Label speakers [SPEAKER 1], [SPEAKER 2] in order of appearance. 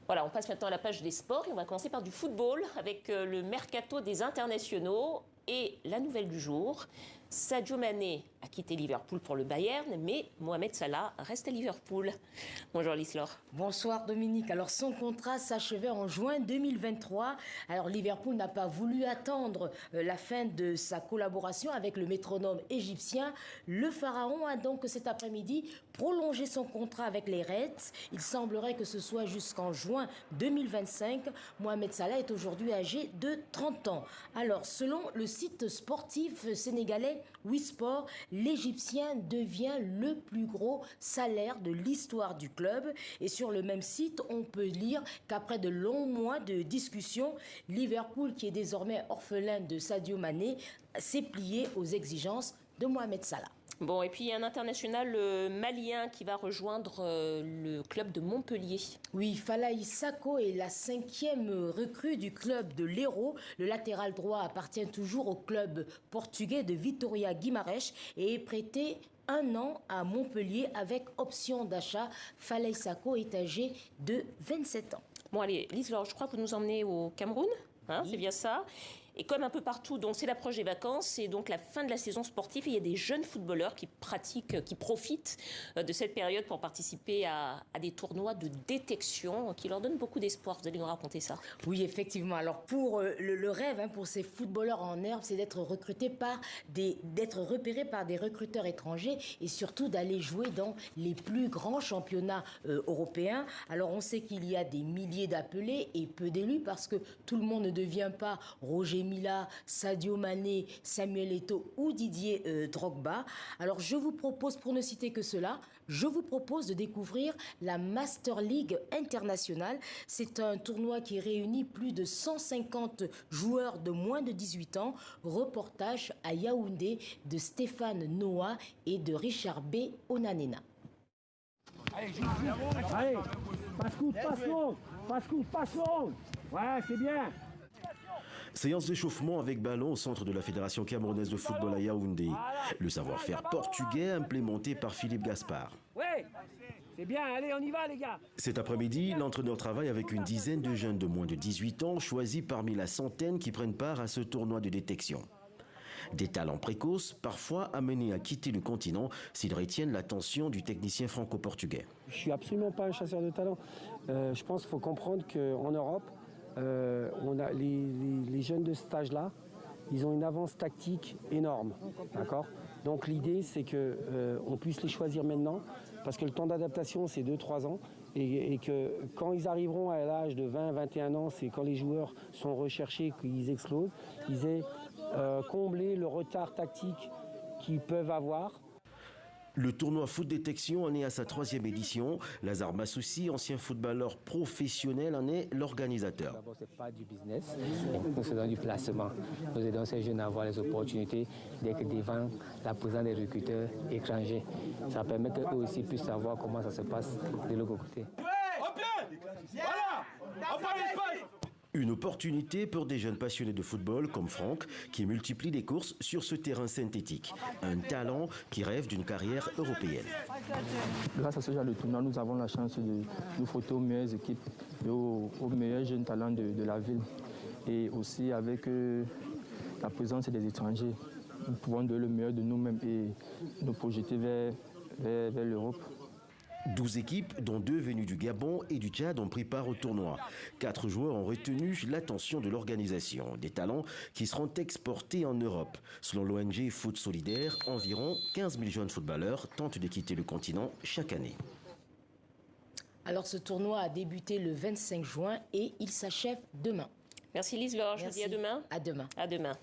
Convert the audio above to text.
[SPEAKER 1] Voilà, on passe maintenant à la page des sports et on va commencer par du football avec le mercato des internationaux et la nouvelle du jour. Sadio Mané a quitté Liverpool pour le Bayern, mais Mohamed Salah reste à Liverpool. Bonjour Lislaure.
[SPEAKER 2] Bonsoir Dominique. Alors son contrat s'achevait en juin 2023. Alors Liverpool n'a pas voulu attendre la fin de sa collaboration avec le métronome égyptien. Le Pharaon a donc cet après-midi prolongé son contrat avec les Reds. Il semblerait que ce soit jusqu'en juin 2025. Mohamed Salah est aujourd'hui âgé de 30 ans. Alors selon le site sportif sénégalais Wisport, l'Égyptien devient le plus gros salaire de l'histoire du club. Et sur le même site, on peut lire qu'après de longs mois de discussions, Liverpool, qui est désormais orphelin de Sadio Mané, s'est plié aux exigences de Mohamed Salah.
[SPEAKER 1] Bon, et puis il y a un international malien qui va rejoindre le club de Montpellier.
[SPEAKER 2] Oui, Falaye Sakho est la 5e recrue du club de l'Hérault. Le latéral droit appartient toujours au club portugais de Vitória Guimarães et est prêté 1 an à Montpellier avec option d'achat. Falaye Sakho est âgé de 27 ans.
[SPEAKER 1] Bon, allez, Lislaure, je crois que vous nous emmenez au Cameroun. Hein, oui. C'est bien ça. Et comme un peu partout, donc c'est l'approche des vacances, c'est donc la fin de la saison sportive. Et il y a des jeunes footballeurs qui profitent de cette période pour participer à des tournois de détection qui leur donnent beaucoup d'espoir. Vous allez nous raconter ça.
[SPEAKER 2] Oui, effectivement. Alors pour le rêve pour ces footballeurs en herbe, c'est d'être repérés par des recruteurs étrangers et surtout d'aller jouer dans les plus grands championnats européens. Alors on sait qu'il y a des milliers d'appelés et peu d'élus parce que tout le monde ne devient pas Roger Mila, Sadio Mané, Samuel Eto'o ou Didier Drogba. Alors je vous propose, pour ne citer que cela, je vous propose de découvrir la Master League internationale. C'est un tournoi qui réunit plus de 150 joueurs de moins de 18 ans. Reportage à Yaoundé de Stéphane Noah et de Richard B. Onanena.
[SPEAKER 3] Allez, allez, passe long. Ouais, c'est bien.
[SPEAKER 4] Séance d'échauffement avec ballon au centre de la Fédération camerounaise de football à Yaoundé. Le savoir-faire portugais implémenté par Philippe Gaspard.
[SPEAKER 3] Ouais, c'est bien, allez, on y va les gars.
[SPEAKER 4] Cet après-midi, l'entraîneur travaille avec une dizaine de jeunes de moins de 18 ans choisis parmi la centaine qui prennent part à ce tournoi de détection. Des talents précoces, parfois amenés à quitter le continent s'ils retiennent l'attention du technicien franco-portugais.
[SPEAKER 5] Je ne suis absolument pas un chasseur de talent. Je pense qu'il faut comprendre qu'en Europe, on a les jeunes de cet âge-là, ils ont une avance tactique énorme, d'accord ? Donc l'idée, c'est qu'on puisse les choisir maintenant, parce que le temps d'adaptation, c'est 2-3 ans, et que quand ils arriveront à l'âge de 20-21 ans, c'est quand les joueurs sont recherchés, qu'ils explosent, ils aient comblé le retard tactique qu'ils peuvent avoir.
[SPEAKER 4] Le tournoi foot détection en est à sa 3e édition. Lazare Massoussi, ancien footballeur professionnel, en est l'organisateur.
[SPEAKER 6] D'abord, ce n'est pas du business, nous faisons du placement. Nous aidons ces jeunes à avoir les opportunités d'être devant la présence des recruteurs étrangers. Ça permet qu'eux aussi puissent savoir comment ça se passe de l'autre côté.
[SPEAKER 4] Une opportunité pour des jeunes passionnés de football comme Franck, qui multiplie les courses sur ce terrain synthétique. Un talent qui rêve d'une carrière européenne.
[SPEAKER 7] Grâce à ce genre de tournoi, nous avons la chance de nous frotter aux meilleures équipes et aux meilleurs jeunes talents de la ville. Et aussi avec la présence des étrangers, nous pouvons donner le meilleur de nous-mêmes et nous projeter vers l'Europe.
[SPEAKER 4] 12 équipes, dont 2 venues du Gabon et du Tchad, ont pris part au tournoi. 4 joueurs ont retenu l'attention de l'organisation. Des talents qui seront exportés en Europe. Selon l'ONG Foot Solidaire, environ 15 000 jeunes footballeurs tentent de quitter le continent chaque année.
[SPEAKER 2] Alors ce tournoi a débuté le 25 juin et il s'achève demain.
[SPEAKER 1] Merci Lislaure, je vous dis à demain.
[SPEAKER 2] À demain.
[SPEAKER 1] À demain.